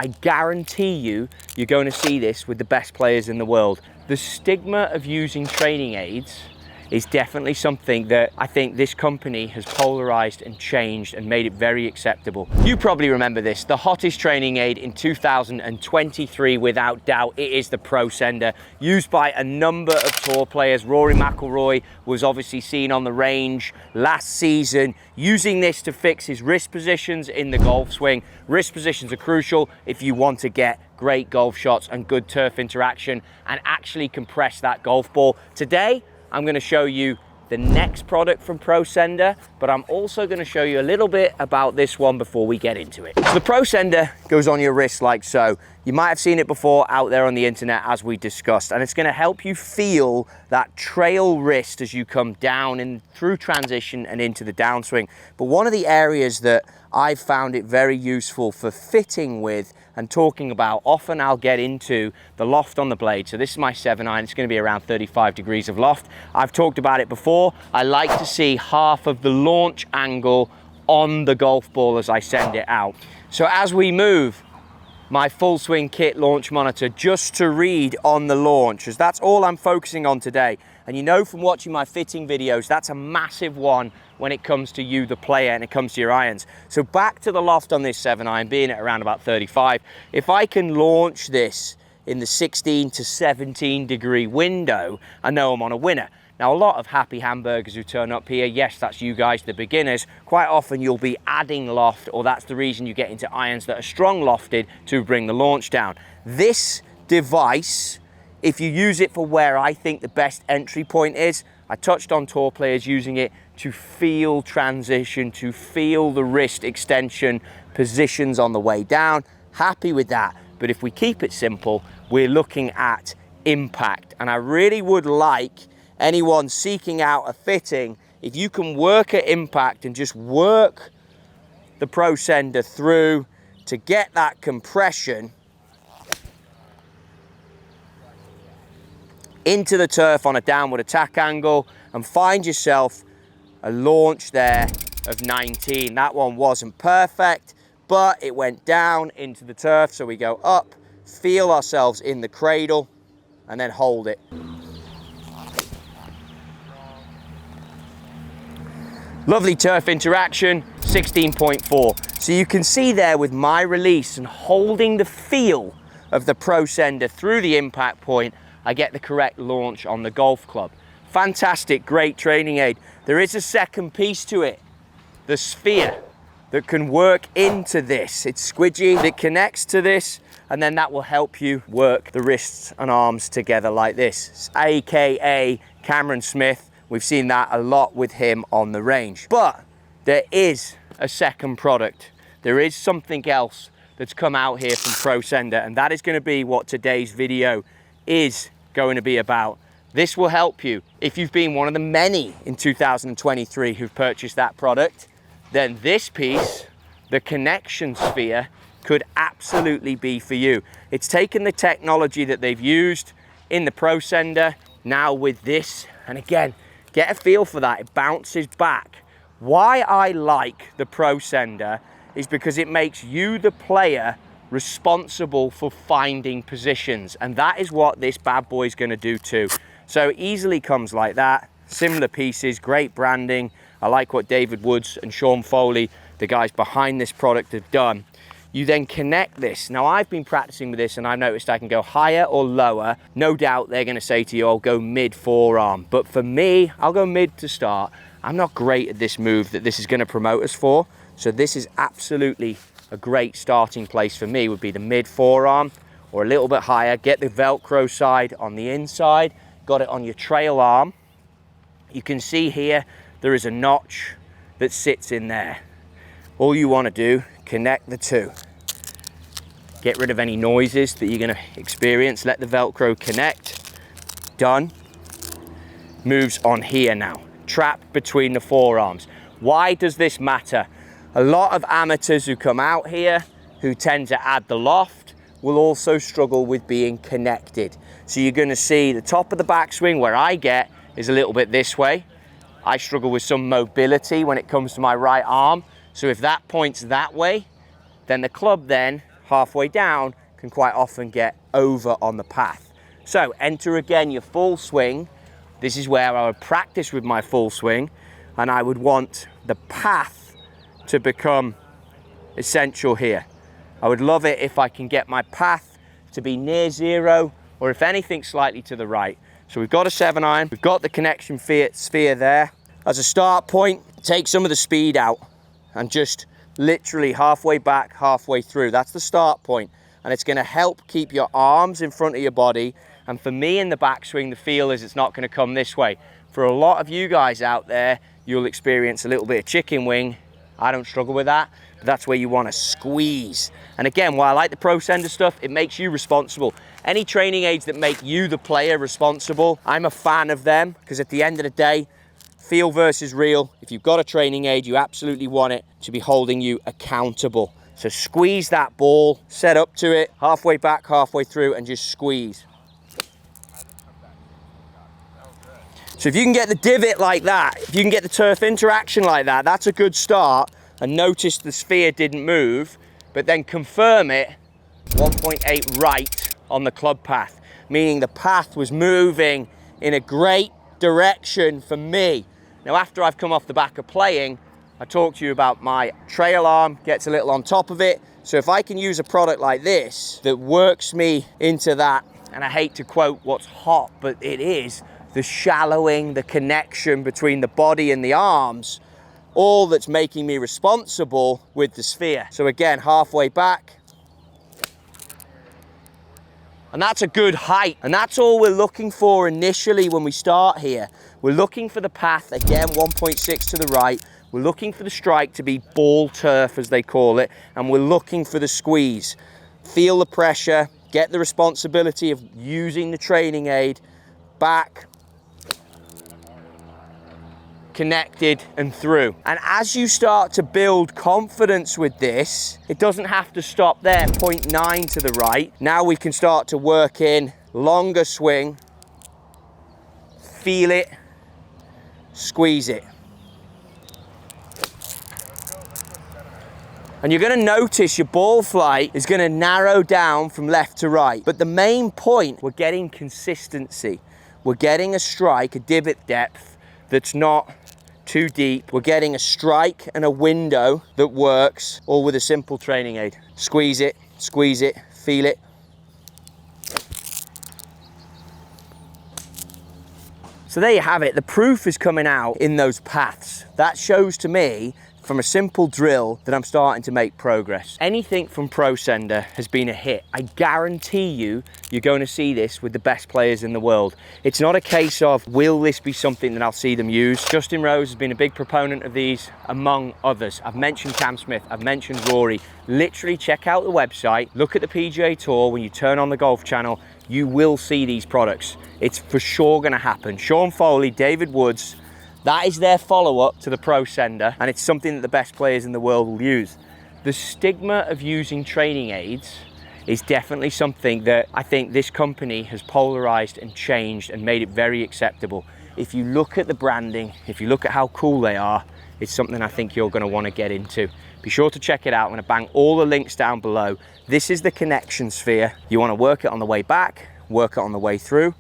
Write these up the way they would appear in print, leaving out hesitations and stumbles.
I guarantee you, you're going to see this with the best players in the world. The stigma of using training aids is definitely something that I think this company has polarized and changed and made it very acceptable. You probably remember this, the hottest training aid in 2023, without doubt, it is the ProSENDR, used by a number of tour players. Rory McIlroy was obviously seen on the range last season using this to fix his wrist positions in the golf swing. Wrist positions are crucial if you want to get great golf shots and good turf interaction and actually compress that golf ball. Today, I'm going to show you the next product from ProSENDR, but I'm also going to show you a little bit about this one before we get into it. So the ProSENDR goes on your wrist like so. You might have seen it before out there on the internet as we discussed, and it's going to help you feel that trail wrist as you come down and through transition and into the downswing. But one of the areas that I've found it very useful for fitting with and talking about, often I'll get into the loft on the blade. So this is my 7-iron, it's going to be around 35 degrees of loft. I've talked about it before. I like to see half of the launch angle on the golf ball as I send it out. So as we move, my full swing kit launch monitor just to read on the launch, as that's all I'm focusing on today. And you know from watching my fitting videos, that's a massive one when it comes to you, the player, and it comes to your irons. So back to the loft on this 7-iron, being at around about 35. If I can launch this in the 16 to 17 degree window, I know I'm on a winner. Now, a lot of happy hamburgers who turn up here, yes, that's you guys, the beginners. Quite often you'll be adding loft, or that's the reason you get into irons that are strong lofted to bring the launch down. This device, if you use it for where I think the best entry point is, I touched on tour players using it to feel transition, to feel the wrist extension positions on the way down. Happy with that. But if we keep it simple, we're looking at impact. And I really would like anyone seeking out a fitting, if you can work at impact and just work the ProSENDR through to get that compression into the turf on a downward attack angle, and find yourself a launch there of 19. That one wasn't perfect, but it went down into the turf. So we go up, feel ourselves in the cradle, and then hold it. Lovely turf interaction, 16.4. So you can see there with my release and holding the feel of the ProSENDR through the impact point, I get the correct launch on the golf club. Fantastic, great training aid. There is a second piece to it, the sphere that can work into this. It's squidgy, that connects to this, and then that will help you work the wrists and arms together like this. It's AKA Cameron Smith. We've seen that a lot with him on the range. But there is a second product. There is something else that's come out here from ProSENDR, and that is going to be what today's video is going to be about. This will help you. If you've been one of the many in 2023 who've purchased that product, then this piece, the connection sphere, could absolutely be for you. It's taken the technology that they've used in the ProSENDR now with this, and again, get a feel for that. It bounces back. Why I like the ProSENDR is because it makes you, the player, responsible for finding positions, and that is what this bad boy is going to do too. So easily comes like that. Similar pieces, great branding. I like what David Woods and Sean Foley, the guys behind this product, have done. You then connect this. Now, I've been practicing with this and I've noticed I can go higher or lower. No doubt they're going to say to you, I'll go mid forearm, but for me, I'll go mid to start. I'm not great at this move that this is going to promote us for, so this is absolutely a great starting place for me. Would be the mid forearm or a little bit higher. Get the Velcro side on the inside, got it on your trail arm. You can see here there is a notch that sits in there. All you want to do, connect the two. Get rid of any noises that you're going to experience. Let the Velcro connect. Done. Moves on here now. Trapped between the forearms. Why does this matter? A lot of amateurs who come out here who tend to add the loft will also struggle with being connected. So you're going to see the top of the backswing where I get is a little bit this way. I struggle with some mobility when it comes to my right arm. So if that points that way, then the club then halfway down can quite often get over on the path. So enter again your full swing. This is where I would practice with my full swing, and I would want the path to become essential here. I would love it if I can get my path to be near zero, or if anything slightly to the right. So we've got a 7-iron, we've got the connection sphere there. As a start point, take some of the speed out and just literally halfway back, halfway through. That's the start point, and it's gonna help keep your arms in front of your body. And for me in the backswing, the feel is it's not gonna come this way. For a lot of you guys out there, you'll experience a little bit of chicken wing. I don't struggle with that, but that's where you wanna squeeze. And again, while I like the ProSENDR stuff, it makes you responsible. Any training aids that make you, the player, responsible, I'm a fan of them, because at the end of the day, feel versus real. If you've got a training aid, you absolutely want it to be holding you accountable. So squeeze that ball, set up to it, halfway back, halfway through, and just squeeze. So if you can get the divot like that, if you can get the turf interaction like that, that's a good start. And notice the sphere didn't move, but then confirm it 1.8 right on the club path, meaning the path was moving in a great direction for me. Now, after I've come off the back of playing, I talked to you about my trail arm gets a little on top of it. So if I can use a product like this that works me into that, and I hate to quote what's hot, but it is, the shallowing, the connection between the body and the arms, all that's making me responsible with the sphere. So again, halfway back. And that's a good height. And that's all we're looking for initially when we start here. We're looking for the path, again, 1.6 to the right. We're looking for the strike to be ball turf, as they call it. And we're looking for the squeeze. Feel the pressure, get the responsibility of using the training aid, back, connected and through. And as you start to build confidence with this, it doesn't have to stop there, 0.9 to the right. Now we can start to work in longer swing, feel it, squeeze it. And you're gonna notice your ball flight is gonna narrow down from left to right. But the main point, we're getting consistency. We're getting a strike, a divot depth that's not too deep. We're getting a strike and a window that works, all with a simple training aid. Squeeze it, feel it. So there you have it. The proof is coming out in those paths. That shows to me, from a simple drill, that I'm starting to make progress. Anything from ProSENDR has been a hit. I guarantee you, you're going to see this with the best players in the world. It's not a case of, will this be something that I'll see them use? Justin Rose has been a big proponent of these, among others. I've mentioned Cam Smith, I've mentioned Rory. Literally check out the website, look at the PGA Tour. When you turn on the Golf Channel, you will see these products. It's for sure gonna happen. Sean Foley, David Woods, that is their follow-up to the ProSENDR, and it's something that the best players in the world will use. The stigma of using training aids is definitely something that I think this company has polarized and changed and made it very acceptable. If you look at the branding, if you look at how cool they are, it's something I think you're gonna wanna get into. Be sure to check it out. I'm gonna bang all the links down below. This is the connection sphere. You wanna work it on the way back, work it on the way through.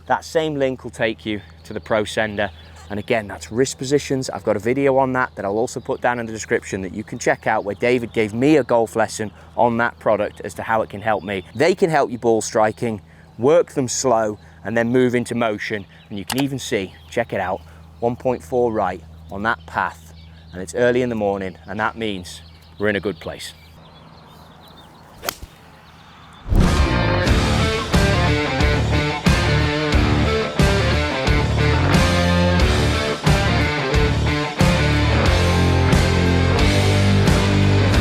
That same link will take you to the ProSENDR. And again, that's wrist positions. I've got a video on that I'll also put down in the description that you can check out, where David gave me a golf lesson on that product as to how it can help me. They can help you ball striking, work them slow, and then move into motion. And you can even see, check it out, 1.4 right on that path. And it's early in the morning, and that means we're in a good place.